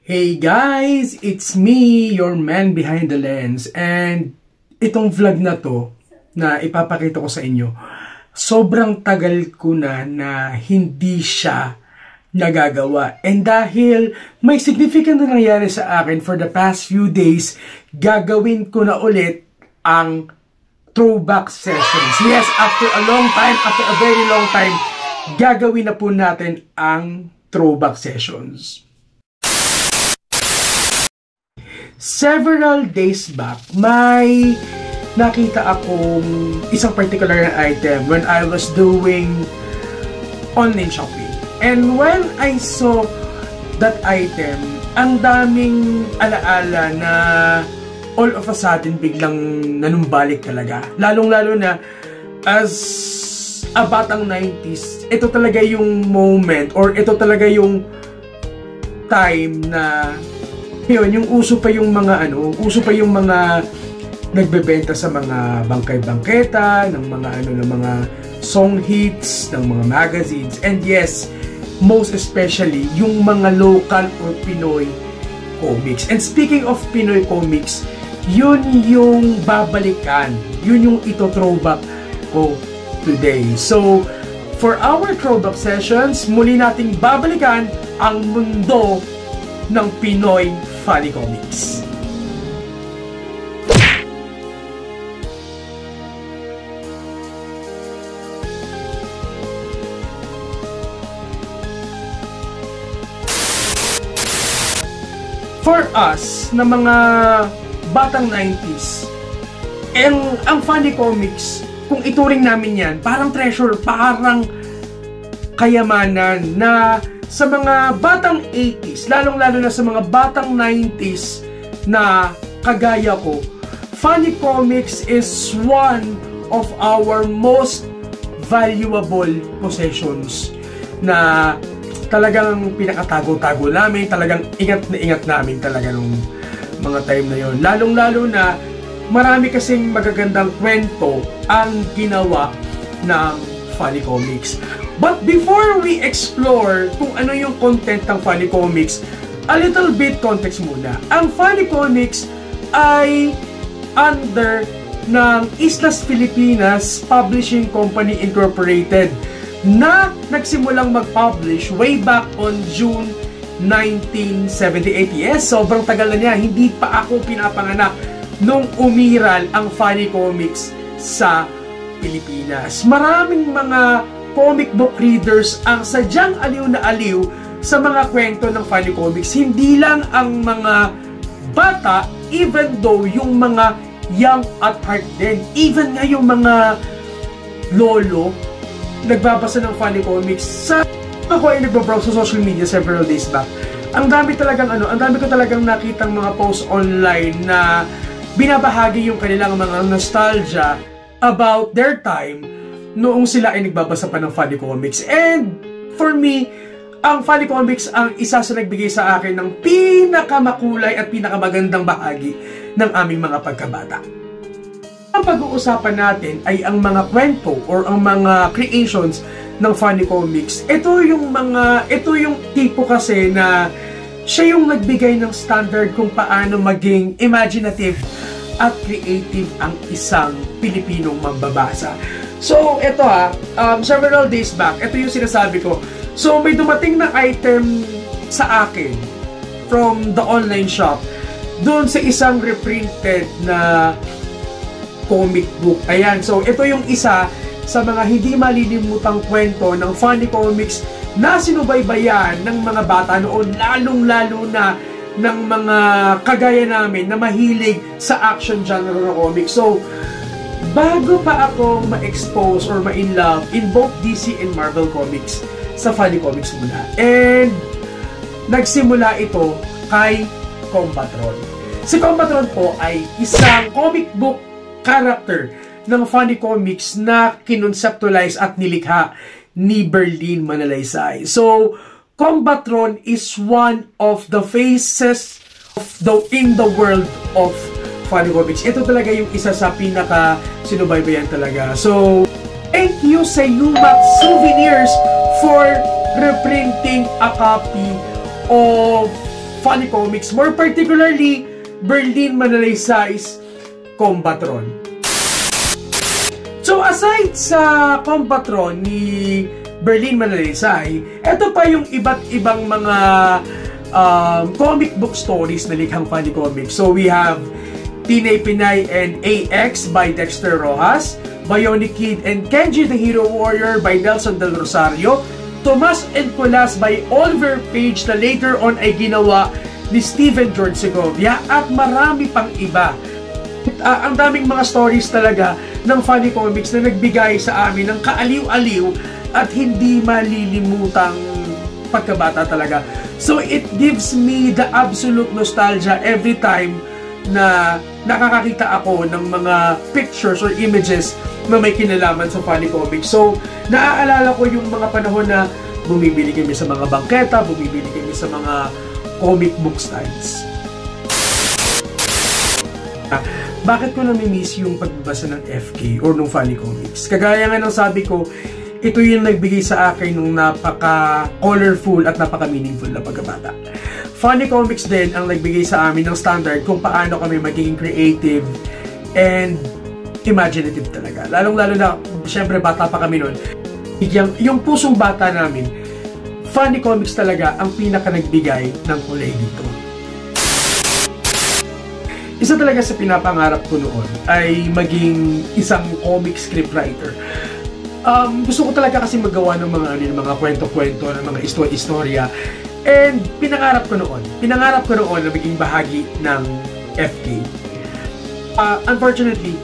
Hey guys! It's me, your man behind the lens. And itong vlog na to, na ipapakita ko sa inyo, sobrang tagal ko na hindi siya nagagawa. And dahil may significant na nangyari sa akin for the past few days, gagawin ko na ulit ang throwback sessions. Yes, after a long time, after a very long time, gagawin na po natin ang throwback sessions. Several days back, may nakita akong isang particular item when I was doing online shopping. And when I saw that item, ang daming alaala na all of a sudden biglang nanumbalik talaga. Lalong-lalo na as a batang 90s, ito talaga yung moment or ito talaga yung time na yun, yung uso pa yung mga nagbebenta sa mga bangkay-bangketa, ng mga song hits, ng mga magazines. And yes, most especially, yung mga local or Pinoy comics. And speaking of Pinoy comics, yun yung babalikan. Yun yung ito-throwback ko today. So, for our throwback sessions, muli nating babalikan ang mundo ng Pinoy Funny Comics. For us, na mga batang 90s, ang Funny Comics, kung ituring namin yan, parang treasure, parang kayamanan na sa mga batang 80s, lalong-lalo na sa mga batang 90s na kagaya ko, Funny Comics is one of our most valuable possessions na talagang pinakatago-tago namin, talagang ingat na ingat namin talaga nung mga time na yon. Lalong-lalo na marami kasing magagandang kwento ang ginawa ng Funny Comics. But before we explore kung ano yung content ng Funny Comics, a little bit context muna. Ang Funny Comics ay under ng Islas Filipinas Publishing Company Incorporated na nagsimulang mag-publish way back on June 1978. Yes, sobrang tagal na niya. Hindi pa ako pinapanganak nung umiral ang Funny Comics sa Pilipinas. Maraming mga comic book readers ang sadyang aliw na aliw sa mga kwento ng Funny Comics. Hindi lang ang mga bata, even though yung mga young at heart din. Even nga yung mga lolo, nagbabasa ng Funny Comics. Ako ay nagbabrowse sa social media several days back. Ang dami ko talagang nakitang mga posts online na binabahagi yung kanilang mga nostalgia about their time noong sila ay nagbabasa pa ng Funny Comics. And for me, ang Funny Comics ang isa sa nagbigay sa akin ng pinakamakulay at pinakamagandang bahagi ng aming mga pagkabata. Ang pag-uusapan natin ay ang mga kwento or ang mga creations ng Funny Comics. Ito yung tipo kasi na siya yung nagbigay ng standard kung paano maging imaginative at creative ang isang Pilipinong mambabasa. So, ito several days back, ito yung sinasabi ko. So, may dumating na item sa akin from the online shop doon sa isang reprinted na comic book. Ayan, so ito yung isa sa mga hindi malilimutang kwento ng Funny Comics na sinubaybayan ng mga bata noon, lalong-lalo na ng mga kagaya namin na mahilig sa action genre ng comics. So, bago pa ako ma-expose or ma-in-love in both DC and Marvel Comics, sa Funny Comics muna. And nagsimula ito kay Combatron. Si Combatron po ay isang comic book character ng Funny Comics na kinonceptualize at nilikha ni Berlin Manalaysay. So, Combatron is one of the faces in the world of Funny Comics. Ito talaga yung isa sa pinaka sinubaybayan talaga. So, thank you sa Yumax Souvenirs for reprinting a copy of funny comics, more particularly Berlin Manalaysay's Combatron. So aside sa Combatron ni Berlin Manalaysay, ito pa yung iba't ibang mga comic book stories na likhang funny comics. So we have Pinay Pinay and AX by Dexter Rojas, Bionic Kid and Kenji the Hero Warrior by Nelson Del Rosario, Tomas and Colas by Oliver Page na later on ay ginawa ni Steven George Segovia, at marami pang iba. Ang daming mga stories talaga ng funny comics na nagbigay sa amin ng kaaliw-aliw at hindi malilimutang pagkabata talaga. So it gives me the absolute nostalgia every time na nakakakita ako ng mga pictures or images na may kinalaman sa funny comics. So, naaalala ko yung mga panahon na bumibili kami sa mga bangketa, bumibili kami sa mga comic book stands. Bakit ko nami-miss yung pagbabasa ng FK or ng funny comics? Kagaya nga ng sabi ko, ito yung nagbigay sa akin ng napaka-colorful at napaka-meaningful na pagkabata. Funny comics din ang nagbigay sa amin ng standard kung paano kami magiging creative and imaginative talaga. Lalong-lalo na, syempre bata pa kami nun. Yung pusong bata namin, funny comics talaga ang pinaka nagbigay ng kulay dito. Isa talaga sa pinapangarap ko noon ay maging isang comic scriptwriter. Gusto ko talaga kasi magawa ng mga kwento-kwento, ng mga istorya. And pinangarap ko noon na maging bahagi ng FK. Unfortunately,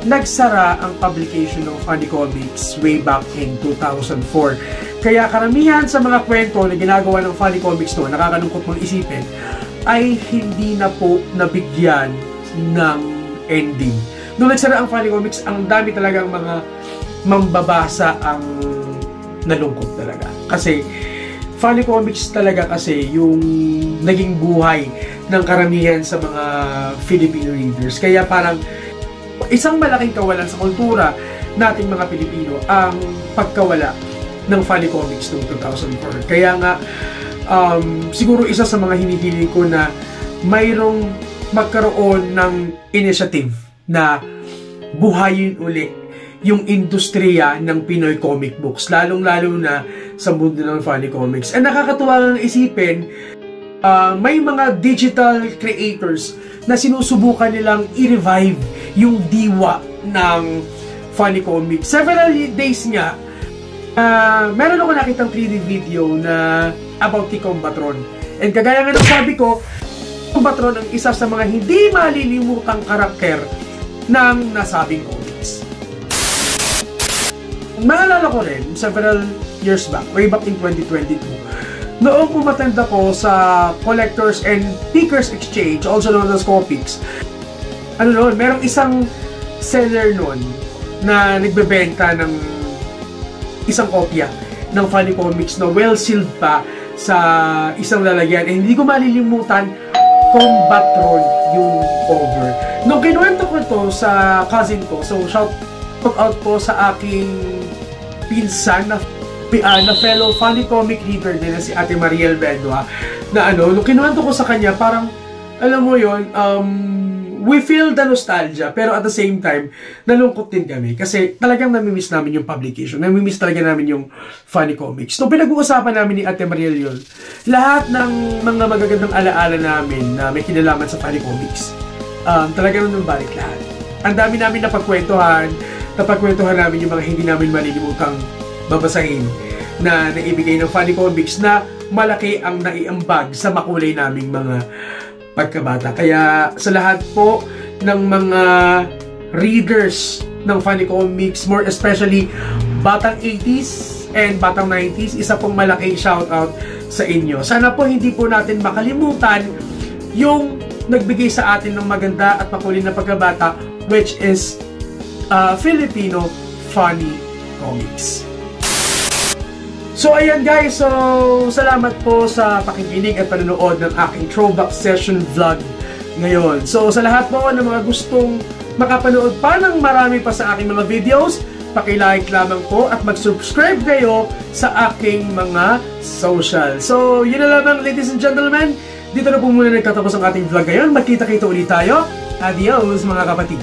nagsara ang publication ng funny comics way back in 2004. Kaya karamihan sa mga kwento na ginagawa ng funny comics noon, nakakalungkot mong isipin, ay hindi na po nabigyan ng ending. Nung nagsara ang funny comics, ang dami talagang mga mambabasa ang nalungkot talaga. Kasi funny comics talaga kasi yung naging buhay ng karamihan sa mga Filipino readers. Kaya parang isang malaking kawalan sa kultura nating mga Pilipino ang pagkawala ng funny comics noong 2004. Kaya nga, siguro isa sa mga hinihiling ko na mayroong magkaroon ng initiative na buhayin ulit yung industriya ng Pinoy comic books, lalong-lalo na sa mundo ng funny comics. And nakakatuwa ng isipin, may mga digital creators na sinusubukan nilang i-revive yung diwa ng funny comics. Several days nga, meron ako nakitang 3D video na about the Combatron. And kagaya nga ng sabi ko, Combatron ang isa sa mga hindi malilimutang karakter ng nasabing comics. Maalala ko rin, several years back, way back in 2022, noong umattend ako sa Collectors and Pickers Exchange, also known as Copics, merong isang seller noon na nagbebenta ng isang kopya ng funny comics na well-sealed pa sa isang lalagyan. And hindi ko malilimutan, Combatron yung cover. Nung kinuwento ko ito sa cousin ko, so shout out po sa aking pinsan na fellow funny comic reader din na si Ate Mariel Bedwa, na nung kinuwento ko sa kanya, parang, alam mo yon, we feel the nostalgia, pero at the same time, nalungkot din kami. Kasi talagang namimiss namin yung publication. Namimiss talaga namin yung funny comics. Nung pinag-uusapan namin ni Ate Mariel yun, lahat ng mga magagandang alaala namin na may kinalaman sa funny comics, talagang nung balik lahat. Ang dami namin napagkwentuhan namin yung mga hindi namin malilimutang babasahin na naibigay ng funny comics na malaki ang naiambag sa makulay naming mga pagkabata. Kaya sa lahat po ng mga readers ng funny comics, more especially batang 80s and batang 90s, isa pong malaking shoutout sa inyo. Sana po hindi po natin makalimutan yung nagbigay sa atin ng maganda at makulay na pagkabata, which is Filipino funny comics. So ayan guys, so salamat po sa pakikinig at panonood ng aking throwback session vlog ngayon. So sa lahat po ng mga gustong makapanood pa ng marami pa sa aking mga videos, paki-like lamang po at mag-subscribe kayo sa aking mga social. So yun na lamang, ladies and gentlemen. Dito na po muna nagtatapos ang ating vlog ngayon. Magkita-kita ulit tayo. Adios mga kapatid!